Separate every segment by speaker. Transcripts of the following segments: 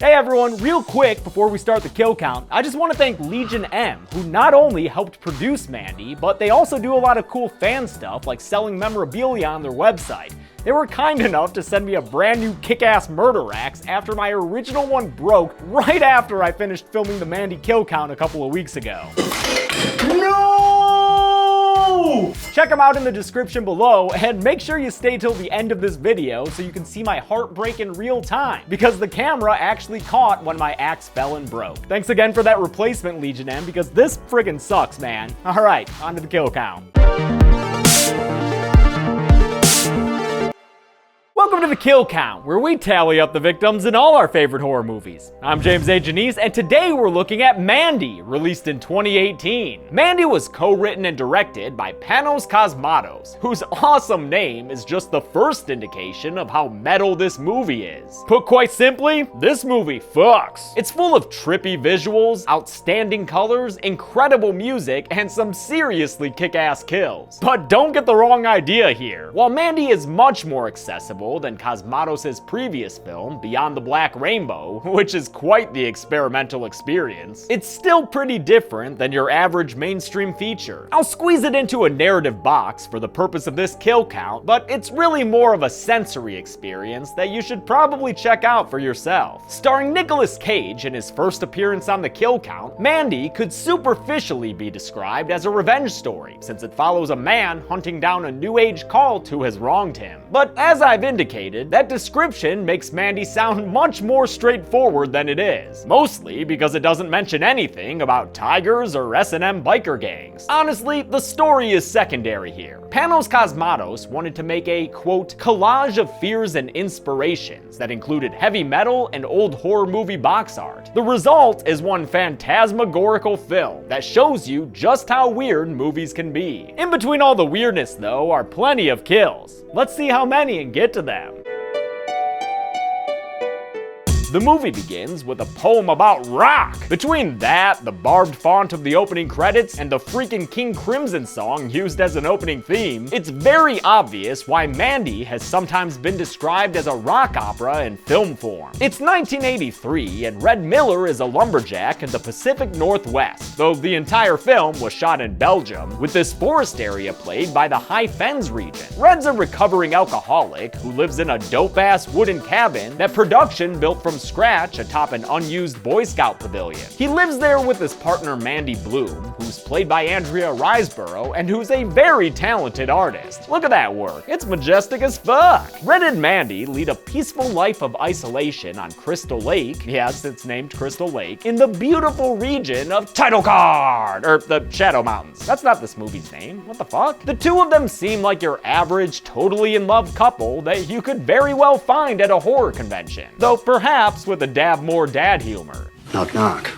Speaker 1: Hey everyone, real quick before we start the kill count, I just want to thank Legion M, who not only helped produce Mandy, but they also do a lot of cool fan stuff like selling memorabilia on their website. They were kind enough to send me a brand new kick-ass murder axe after my original one broke right after I finished filming the Mandy kill count a couple of weeks ago. No! Check them out in the description below, and make sure you stay till the end of this video so you can see my heart break in real time, because the camera actually caught when my axe fell and broke. Thanks again for that replacement, Legion M, because this friggin' sucks, man. Alright, on to the kill count. Welcome to the Kill Count, where we tally up the victims in all our favorite horror movies. I'm James A. Janice, and today we're looking at Mandy, released in 2018. Mandy was co-written and directed by Panos Cosmatos, whose awesome name is just the first indication of how metal this movie is. Put quite simply, this movie fucks. It's full of trippy visuals, outstanding colors, incredible music, and some seriously kick-ass kills. But don't get the wrong idea here. While Mandy is much more accessible than Cosmatos' previous film, Beyond the Black Rainbow, which is quite the experimental experience, it's still pretty different than your average mainstream feature. I'll squeeze it into a narrative box for the purpose of this kill count, but it's really more of a sensory experience that you should probably check out for yourself. Starring Nicolas Cage in his first appearance on the kill count, Mandy could superficially be described as a revenge story, since it follows a man hunting down a new age cult who has wronged him. But as I've indicated, that description makes Mandy sound much more straightforward than it is, mostly because it doesn't mention anything about tigers or S&M biker gangs. Honestly, the story is secondary here. Panos Cosmatos wanted to make a, quote, collage of fears and inspirations that included heavy metal and old horror movie box art. The result is one phantasmagorical film that shows you just how weird movies can be. In between all the weirdness, though, are plenty of kills. Let's see how many and get to them. The movie begins with a poem about rock. Between that, the barbed font of the opening credits, and the freaking King Crimson song used as an opening theme, it's very obvious why Mandy has sometimes been described as a rock opera in film form. It's 1983, and Red Miller is a lumberjack in the Pacific Northwest, though the entire film was shot in Belgium, with this forest area played by the High Fens region. Red's a recovering alcoholic who lives in a dope-ass wooden cabin that production built from scratch atop an unused Boy Scout pavilion. He lives there with his partner Mandy Bloom, who's played by Andrea Riseborough, and who's a very talented artist. Look at that work, it's majestic as fuck. Red and Mandy lead a peaceful life of isolation on Crystal Lake, yes, it's named Crystal Lake, in the beautiful region of Title Card, or the Shadow Mountains. That's not this movie's name, what the fuck? The two of them seem like your average, totally in love couple that you could very well find at a horror convention, though perhaps with a dab more dad humor.
Speaker 2: Knock, knock.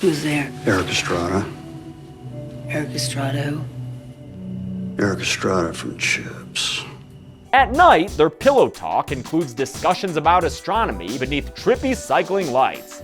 Speaker 3: Who's there?
Speaker 2: Eric Estrada.
Speaker 3: Eric Estrada who?
Speaker 2: Eric Estrada from Chips.
Speaker 1: At night, their pillow talk includes discussions about astronomy beneath trippy cycling lights.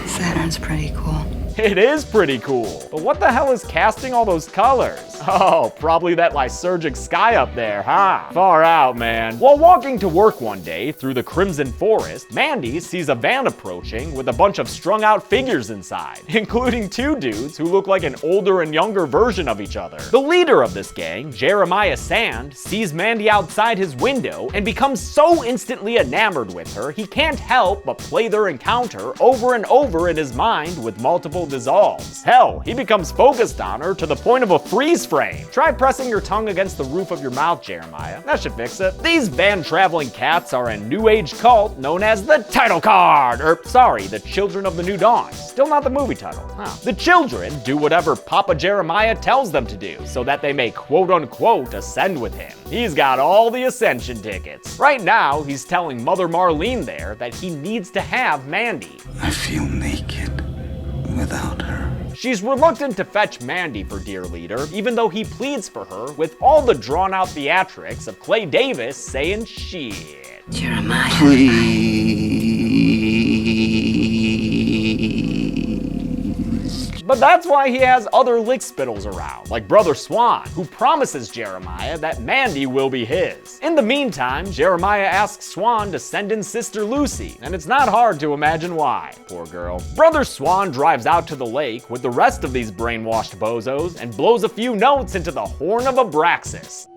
Speaker 3: Saturn's pretty cool.
Speaker 1: It is pretty cool, but what the hell is casting all those colors? Oh, probably that lysergic sky up there, huh? Far out, man. While walking to work one day through the Crimson Forest, Mandy sees a van approaching with a bunch of strung out figures inside, including two dudes who look like an older and younger version of each other. The leader of this gang, Jeremiah Sand, sees Mandy outside his window and becomes so instantly enamored with her, he can't help but play their encounter over and over in his mind with multiple dissolves. Hell, he becomes focused on her to the point of a freeze frame. Try pressing your tongue against the roof of your mouth, Jeremiah. That should fix it. These van-traveling cats are a new age cult known as the Title Card, the Children of the New Dawn. Still not the movie title. Huh. The children do whatever Papa Jeremiah tells them to do, so that they may quote-unquote ascend with him. He's got all the ascension tickets. Right now, he's telling Mother Marlene there that he needs to have Mandy.
Speaker 4: I feel naked without her.
Speaker 1: She's reluctant to fetch Mandy for Dear Leader, even though he pleads for her with all the drawn-out theatrics of Clay Davis saying shit.
Speaker 3: Jeremiah.
Speaker 4: Please
Speaker 1: But that's why he has other lickspittles around, like Brother Swan, who promises Jeremiah that Mandy will be his. In the meantime, Jeremiah asks Swan to send in Sister Lucy, and it's not hard to imagine why. Poor girl. Brother Swan drives out to the lake with the rest of these brainwashed bozos and blows a few notes into the horn of Abraxas.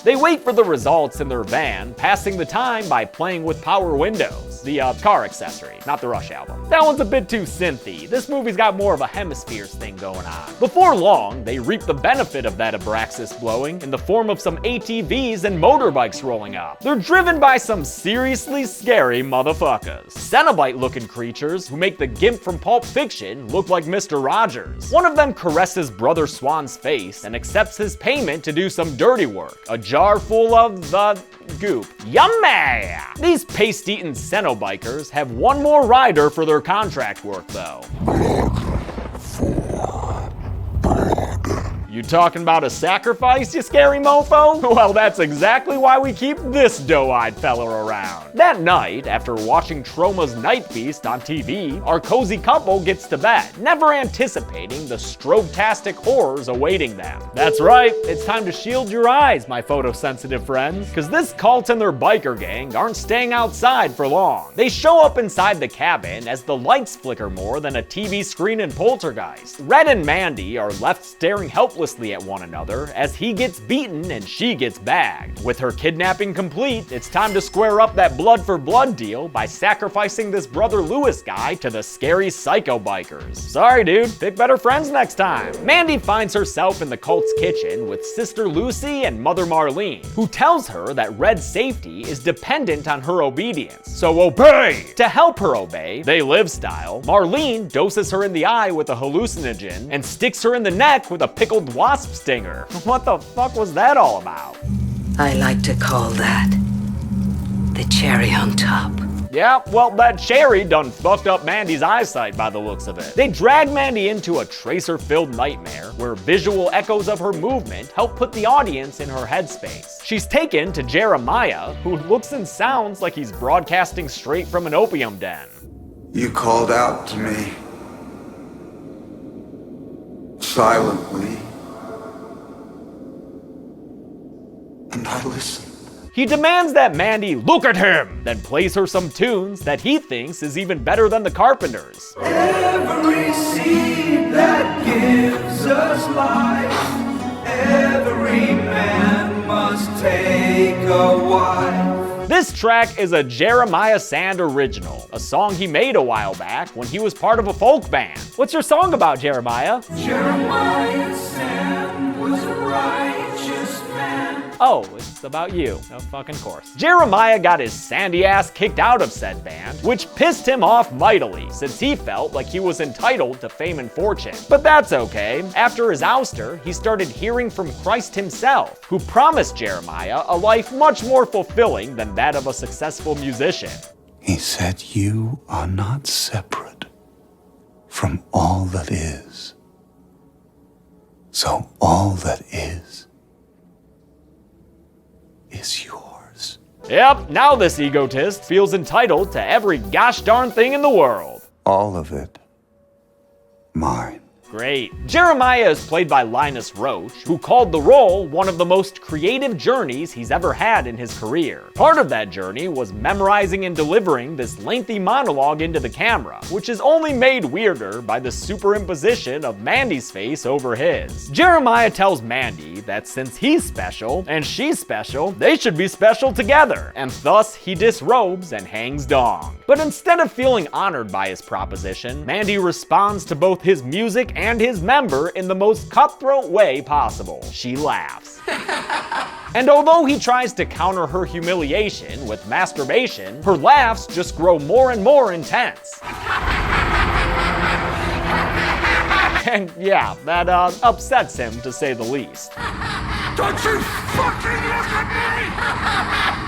Speaker 1: They wait for the results in their van, passing the time by playing with Power Windows, the car accessory, not the Rush album. That one's a bit too synthy. This movie's got more of a Hemispheres thing going on. Before long, they reap the benefit of that Abraxas blowing in the form of some ATVs and motorbikes rolling up. They're driven by some seriously scary motherfuckers. Cenobite-looking creatures who make the Gimp from Pulp Fiction look like Mr. Rogers. One of them caresses Brother Swan's face and accepts his payment to do some dirty work. A jar full of the goop. Yummy! These paste-eating Cenobikers have one more rider for their contract work, though. You talking about a sacrifice, you scary mofo? Well, that's exactly why we keep this doe-eyed fella around. That night, after watching Troma's Night Feast on TV, our cozy couple gets to bed, never anticipating the strobe-tastic horrors awaiting them. That's right, it's time to shield your eyes, my photosensitive friends, because this cult and their biker gang aren't staying outside for long. They show up inside the cabin as the lights flicker more than a TV screen in Poltergeist. Red and Mandy are left staring helplessly at one another as he gets beaten and she gets bagged. With her kidnapping complete, it's time to square up that blood for blood deal by sacrificing this Brother Lewis guy to the scary psycho bikers. Sorry dude, pick better friends next time. Mandy finds herself in the cult's kitchen with Sister Lucy and Mother Marlene, who tells her that Red's safety is dependent on her obedience, so obey! To help her obey, they live style, Marlene doses her in the eye with a hallucinogen and sticks her in the neck with a pickled wasp stinger. What the fuck was that all about?
Speaker 3: I like to call that the cherry on top.
Speaker 1: Yeah, well, that cherry done fucked up Mandy's eyesight by the looks of it. They drag Mandy into a tracer-filled nightmare where visual echoes of her movement help put the audience in her headspace. She's taken to Jeremiah, who looks and sounds like he's broadcasting straight from an opium den.
Speaker 4: You called out to me. Silently. And I listened.
Speaker 1: He demands that Mandy look at him, then plays her some tunes that he thinks is even better than the Carpenters.
Speaker 5: Every seed that gives us life, every man must take a wife.
Speaker 1: This track is a Jeremiah Sand original, a song he made a while back when he was part of a folk band. What's your song about, Jeremiah?
Speaker 5: Jeremiah Sand was a righteous man.
Speaker 1: Oh, it's about you. Of fucking course. Jeremiah got his sandy ass kicked out of said band, which pissed him off mightily, since he felt like he was entitled to fame and fortune. But that's okay. After his ouster, he started hearing from Christ himself, who promised Jeremiah a life much more fulfilling than that of a successful musician.
Speaker 4: He said, you are not separate from all that is. So all that is yours.
Speaker 1: Yep, now this egotist feels entitled to every gosh darn thing in the world.
Speaker 4: All of it. Mine.
Speaker 1: Great. Jeremiah is played by Linus Roach, who called the role one of the most creative journeys he's ever had in his career. Part of that journey was memorizing and delivering this lengthy monologue into the camera, which is only made weirder by the superimposition of Mandy's face over his. Jeremiah tells Mandy that since he's special and she's special, they should be special together, and thus he disrobes and hangs dong. But instead of feeling honored by his proposition, Mandy responds to both his music and his member in the most cutthroat way possible. She laughs. And although he tries to counter her humiliation with masturbation, her laughs just grow more and more intense. And yeah, that upsets him to say the least.
Speaker 5: Don't you fucking look at me!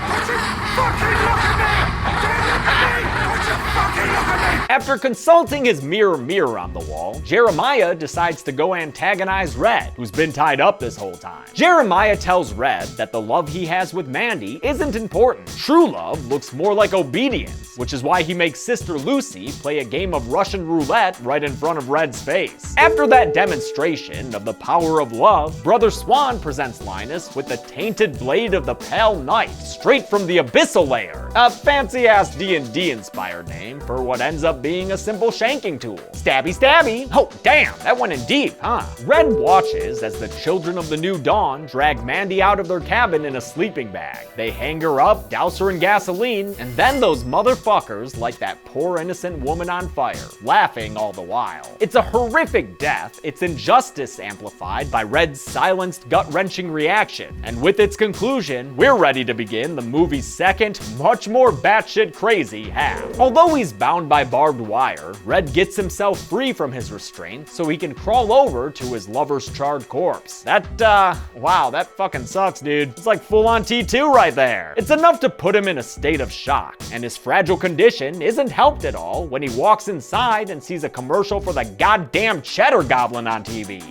Speaker 5: Don't you fucking look at me! Don't you look at me! Don't you fucking look at me!
Speaker 1: After consulting his mirror on the wall, Jeremiah decides to go antagonize Red, who's been tied up this whole time. Jeremiah tells Red that the love he has with Mandy isn't important. True love looks more like obedience, which is why he makes Sister Lucy play a game of Russian roulette right in front of Red's face. After that demonstration of the power of love, Brother Swan presents Linus with the tainted blade of the Pale Knight, straight from the Abyssal Layer, a fancy-ass D&D inspired name for what ends up being a simple shanking tool. Stabby stabby. Oh damn, that went in deep, huh? Red watches as the children of the New Dawn drag Mandy out of their cabin in a sleeping bag. They hang her up, douse her in gasoline, and then those motherfuckers light that poor innocent woman on fire, laughing all the while. It's a horrific death, its injustice amplified by Red's silenced, gut-wrenching reaction, and with its conclusion, we're ready to begin the movie's second, much more batshit crazy half. Although he's bound by barbed wire, Red gets himself free from his restraint so he can crawl over to his lover's charred corpse. Wow, that fucking sucks, dude. It's like full-on T2 right there. It's enough to put him in a state of shock, and his fragile condition isn't helped at all when he walks inside and sees a commercial for the goddamn Cheddar Goblin on TV.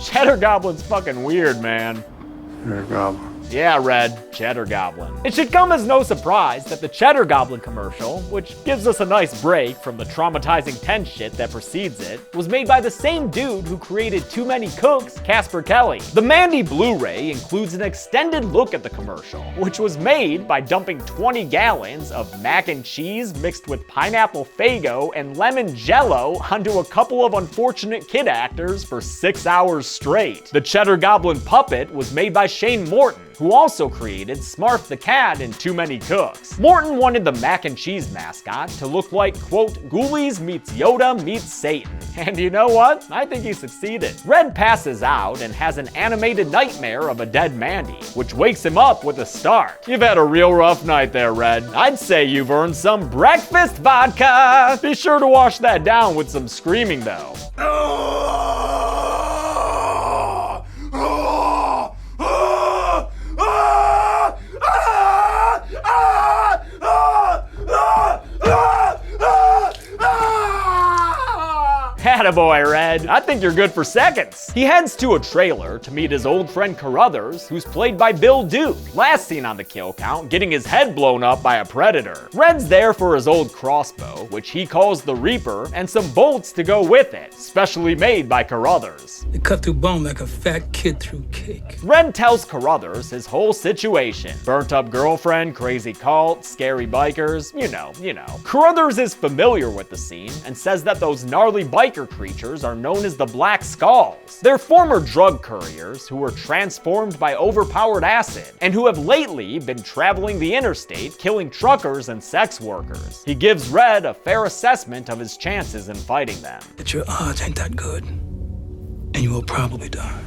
Speaker 1: Cheddar Goblin's fucking weird, man.
Speaker 2: Cheddar Goblin.
Speaker 1: Yeah, Red, Cheddar Goblin. It should come as no surprise that the Cheddar Goblin commercial, which gives us a nice break from the traumatizing tense shit that precedes it, was made by the same dude who created Too Many Cooks, Casper Kelly. The Mandy Blu-ray includes an extended look at the commercial, which was made by dumping 20 gallons of mac and cheese mixed with pineapple Faygo and lemon jello onto a couple of unfortunate kid actors for 6 hours straight. The Cheddar Goblin puppet was made by Shane Morton, who also created Smarf the Cat in Too Many Cooks. Morton wanted the mac and cheese mascot to look like, quote, Ghoulies meets Yoda meets Satan. And you know what? I think he succeeded. Red passes out and has an animated nightmare of a dead Mandy, which wakes him up with a start. You've had a real rough night there, Red. I'd say you've earned some breakfast vodka. Be sure to wash that down with some screaming, though. Attaboy, Red. I think you're good for seconds. He heads to a trailer to meet his old friend Carruthers, who's played by Bill Duke, last seen on the kill count, getting his head blown up by a predator. Red's there for his old crossbow, which he calls the Reaper, and some bolts to go with it, specially made by Carruthers.
Speaker 6: They cut through bone like a fat kid through cake.
Speaker 1: Red tells Carruthers his whole situation. Burnt up girlfriend, crazy cult, scary bikers, you know. Carruthers is familiar with the scene and says that those gnarly biker creatures are known as the Black Skulls. They're former drug couriers who were transformed by overpowered acid and who have lately been traveling the interstate killing truckers and sex workers. He gives Red a fair assessment of his chances in fighting them.
Speaker 6: But your odds ain't that good, and you will probably die.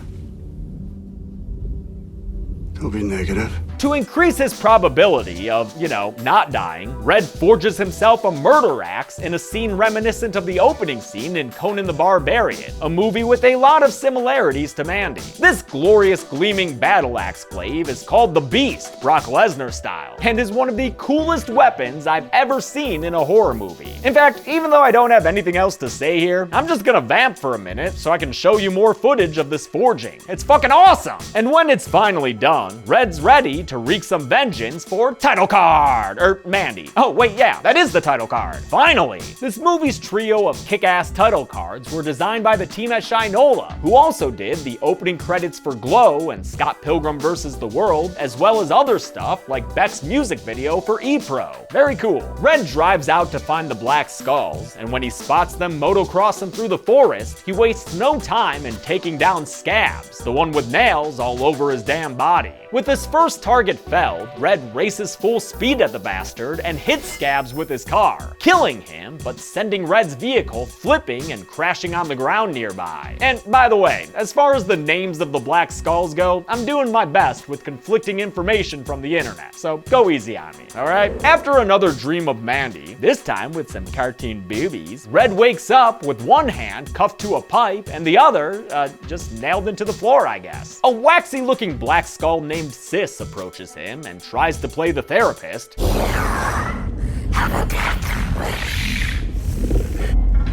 Speaker 2: Don't be negative.
Speaker 1: To increase his probability of, not dying, Red forges himself a murder axe in a scene reminiscent of the opening scene in Conan the Barbarian, a movie with a lot of similarities to Mandy. This glorious gleaming battle axe glaive is called the Beast, Brock Lesnar style, and is one of the coolest weapons I've ever seen in a horror movie. In fact, even though I don't have anything else to say here, I'm just gonna vamp for a minute so I can show you more footage of this forging. It's fucking awesome! And when it's finally done, Red's ready to wreak some vengeance for title card, or Mandy. Oh wait, yeah, that is the title card. Finally! This movie's trio of kick-ass title cards were designed by the team at Shinola, who also did the opening credits for Glow and Scott Pilgrim vs. the World, as well as other stuff like Beck's music video for E-Pro. Very cool. Red drives out to find the Black Skulls, and when he spots them motocrossing through the forest, he wastes no time in taking down Scabs, the one with nails all over his damn body. With his first target felled, Red races full speed at the bastard and hits Scabs with his car, killing him, but sending Red's vehicle flipping and crashing on the ground nearby. And by the way, as far as the names of the Black Skulls go, I'm doing my best with conflicting information from the internet, so go easy on me, alright? After another dream of Mandy, this time with some cartoon boobies, Red wakes up with one hand cuffed to a pipe and the other, just nailed into the floor, I guess. A waxy looking Black Skull named named Sis approaches him and tries to play the therapist.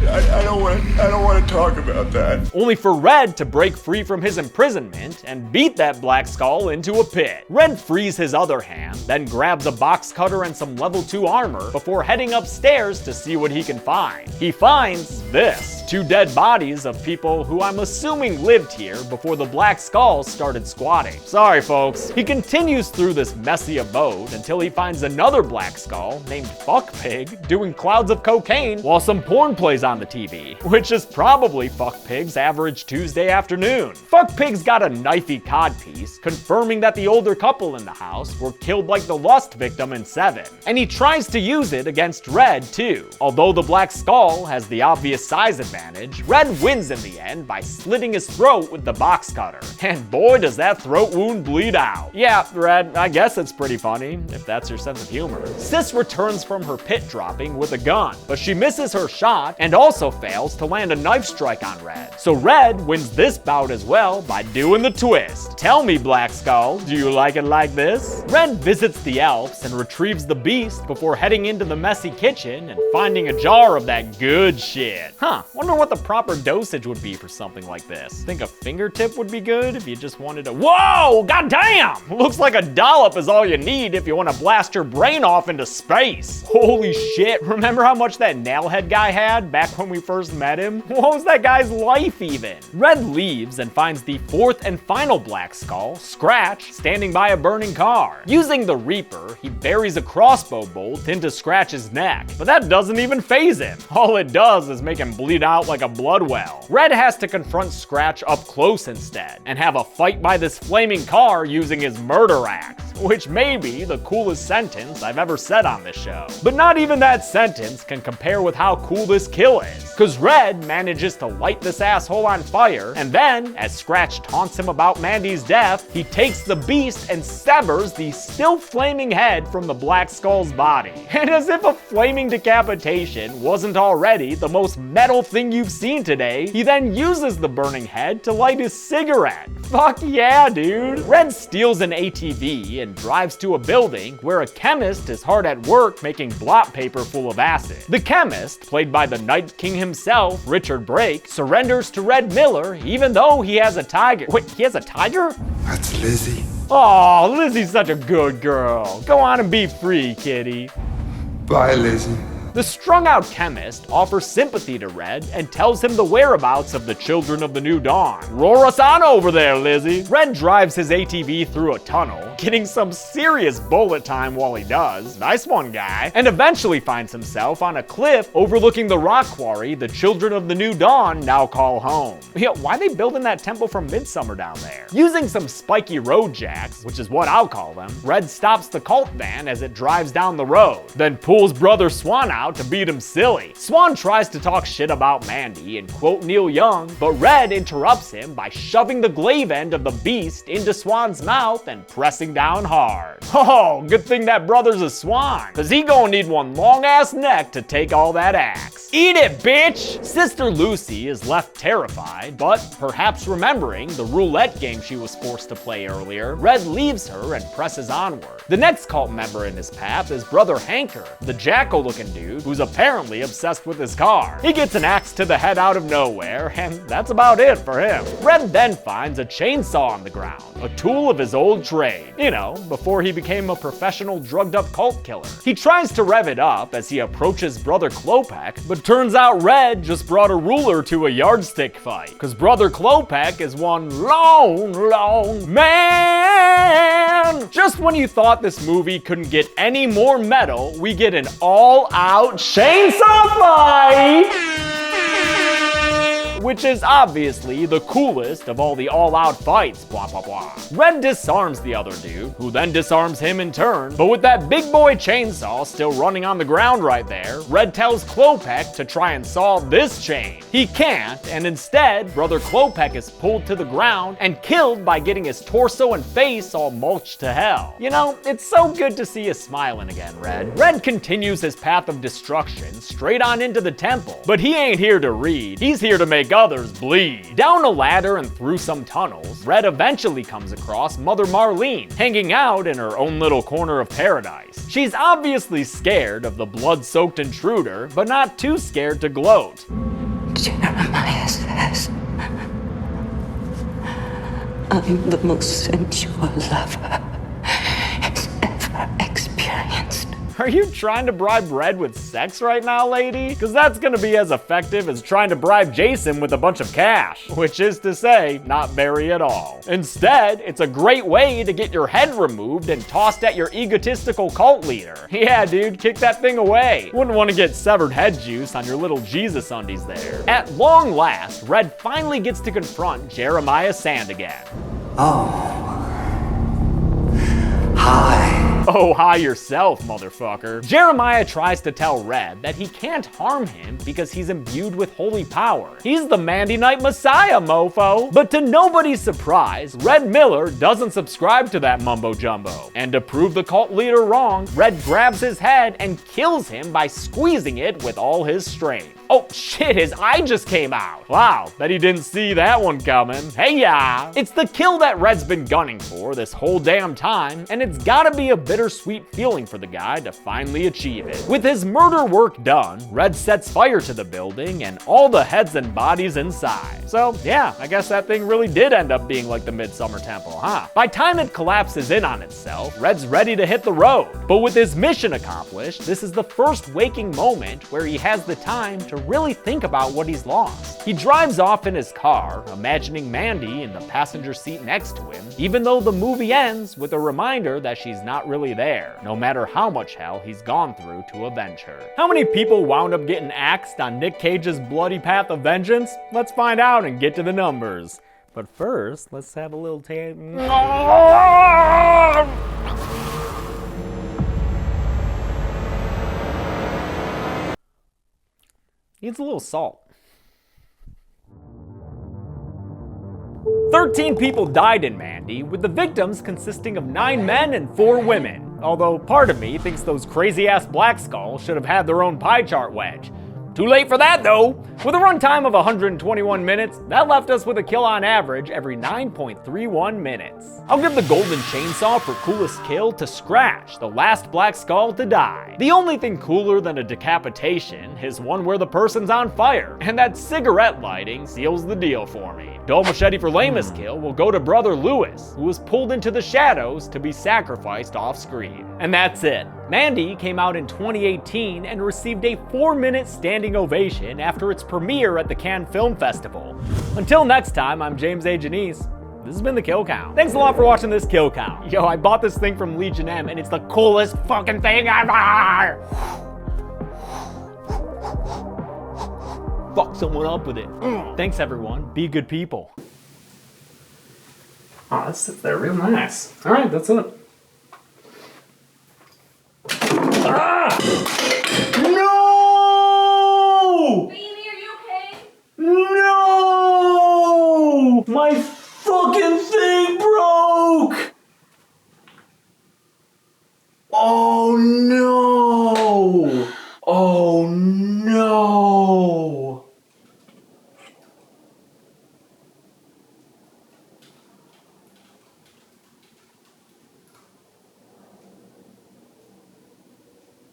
Speaker 2: I don't want to talk about that.
Speaker 1: Only for Red to break free from his imprisonment and beat that Black Skull into a pit. Red frees his other hand, then grabs a box cutter and some level 2 armor before heading upstairs to see what he can find. He finds this: 2 dead bodies of people who I'm assuming lived here before the Black Skull started squatting. Sorry folks. He continues through this messy abode until he finds another Black Skull named Fuck Pig doing clouds of cocaine while some porn plays on the TV, which is probably Fuck Pig's average Tuesday afternoon. Fuck Pig's got a knifey codpiece confirming that the older couple in the house were killed like the Lust victim in 7, and he tries to use it against Red too. Although the Black Skull has the obvious size advantage, Red wins in the end by slitting his throat with the box cutter. And boy does that throat wound bleed out. Yeah, Red, I guess it's pretty funny, if that's your sense of humor. Sis returns from her pit dropping with a gun, but she misses her shot and also fails to land a knife strike on Red. So Red wins this bout as well by doing the twist. Tell me, Black Skull, do you like it like this? Red visits the Alps and retrieves the beast before heading into the messy kitchen and finding a jar of that good shit. Wonder what the proper dosage would be for something like this. Think a fingertip would be good if you just wanted to— Whoa, goddamn! Looks like a dollop is all you need if you want to blast your brain off into space. Holy shit, remember how much that nailhead guy had back when we first met him? What was that guy's life even? Red leaves and finds the 4th and final Black Skull, Scratch, standing by a burning car. Using the Reaper, he buries a crossbow bolt into Scratch's neck, but that doesn't even faze him. All it does is make him bleed out like a blood well. Red has to confront Scratch up close instead, and have a fight by this flaming car using his murder axe, which may be the coolest sentence I've ever said on this show. But not even that sentence can compare with how cool this kill is, cause Red manages to light this asshole on fire, and then, as Scratch taunts him about Mandy's death, he takes the beast and severs the still flaming head from the Black Skull's body. And as if a flaming decapitation wasn't already the most metal thing you've seen today, he then uses the burning head to light his cigarette. Fuck yeah, dude. Red steals an ATV and drives to a building where a chemist is hard at work making blot paper full of acid. The chemist, played by the Night King himself, Richard Brake, surrenders to Red Miller even though he has a tiger. Wait, he has a tiger?
Speaker 2: That's Lizzie.
Speaker 1: Aw, Lizzie's such a good girl. Go on and be free, kitty.
Speaker 2: Bye, Lizzie.
Speaker 1: The strung-out chemist offers sympathy to Red and tells him the whereabouts of the children of the New Dawn. Roar us on over there, Lizzie. Red drives his ATV through a tunnel, getting some serious bullet time while he does. Nice one, guy. And eventually finds himself on a cliff overlooking the rock quarry the children of the New Dawn now call home. Yeah, why are they building that temple from Midsummer down there? Using some spiky road jacks, which is what I'll call them, Red stops the cult van as it drives down the road, then pulls brother Swan out to beat him silly. Swan tries to talk shit about Mandy and quote Neil Young, but Red interrupts him by shoving the glaive end of the beast into Swan's mouth and pressing down hard. Oh, good thing that brother's a Swan, cause he gonna need one long ass neck to take all that axe. Eat it, bitch! Sister Lucy is left terrified, but perhaps remembering the roulette game she was forced to play earlier, Red leaves her and presses onward. The next cult member in his path is brother Hanker, the jackal-looking dude who's apparently obsessed with his car. He gets an axe to the head out of nowhere, and that's about it for him. Red then finds a chainsaw on the ground, a tool of his old trade. You know, before he became a professional drugged-up cult killer. He tries to rev it up as he approaches brother Klopek, but turns out Red just brought a ruler to a yardstick fight, cause brother Klopek is one long man! Just when you thought this movie couldn't get any more metal, we get an all-out chainsaw fight! Which is obviously the coolest of all the all-out fights, blah blah blah. Red disarms the other dude, who then disarms him in turn, but with that big boy chainsaw still running on the ground right there, Red tells Klopek to try and saw this chain. He can't, and instead, brother Klopek is pulled to the ground and killed by getting his torso and face all mulched to hell. You know, it's so good to see you smiling again, Red. Red continues his path of destruction straight on into the temple, but he ain't here to read, he's here to make others bleed. Down a ladder and through some tunnels, Red eventually comes across Mother Marlene, hanging out in her own little corner of paradise. She's obviously scared of the blood-soaked intruder, but not too scared to gloat.
Speaker 3: Jeremiah says I'm the most sensual lover he's ever experienced.
Speaker 1: Are you trying to bribe Red with sex right now, lady? Because that's gonna be as effective as trying to bribe Jason with a bunch of cash. Which is to say, not very at all. Instead, it's a great way to get your head removed and tossed at your egotistical cult leader. Yeah, dude, kick that thing away. Wouldn't want to get severed head juice on your little Jesus undies there. At long last, Red finally gets to confront Jeremiah Sand again.
Speaker 4: Oh. Hi.
Speaker 1: Oh, hi yourself, motherfucker. Jeremiah tries to tell Red that he can't harm him because he's imbued with holy power. He's the Mandy Night Messiah, mofo. But to nobody's surprise, Red Miller doesn't subscribe to that mumbo jumbo. And to prove the cult leader wrong, Red grabs his head and kills him by squeezing it with all his strength. Oh shit, his eye just came out. Wow, bet he didn't see that one coming. Hey ya! It's the kill that Red's been gunning for this whole damn time, and it's gotta be a bittersweet feeling for the guy to finally achieve it. With his murder work done, Red sets fire to the building and all the heads and bodies inside. So yeah, I guess that thing really did end up being like the Midsummer Temple, huh? By time it collapses in on itself, Red's ready to hit the road. But with his mission accomplished, this is the first waking moment where he has the time to really think about what he's lost. He drives off in his car, imagining Mandy in the passenger seat next to him, even though the movie ends with a reminder that she's not really there, no matter how much hell he's gone through to avenge her. How many people wound up getting axed on Nick Cage's bloody path of vengeance? Let's find out and get to the numbers. But first, let's have a little needs a little salt. 13 people died in Mandy, with the victims consisting of 9 men and 4 women. Although part of me thinks those crazy-ass Black Skulls should have had their own pie chart wedge. Too late for that though! With a runtime of 121 minutes, that left us with a kill on average every 9.31 minutes. I'll give the Golden Chainsaw for coolest kill to Scratch, the last Black Skull to die. The only thing cooler than a decapitation is one where the person's on fire, and that cigarette lighting seals the deal for me. Dull Machete for lamest kill will go to Brother Lewis, who was pulled into the shadows to be sacrificed off screen. And that's it. Mandy came out in 2018 and received a 4-minute standing ovation after its premiere at the Cannes Film Festival. Until next time, I'm James A. Janice. This has been The Kill Count. Thanks a lot for watching this Kill Count. Yo, I bought this thing from Legion M and it's the coolest fucking thing ever! Fuck someone up with it. Thanks everyone, be good people. Oh, that sits there real nice. Alright, that's it. Ah! No!
Speaker 7: Baby, are you okay?
Speaker 1: No! My fucking thing broke! Oh!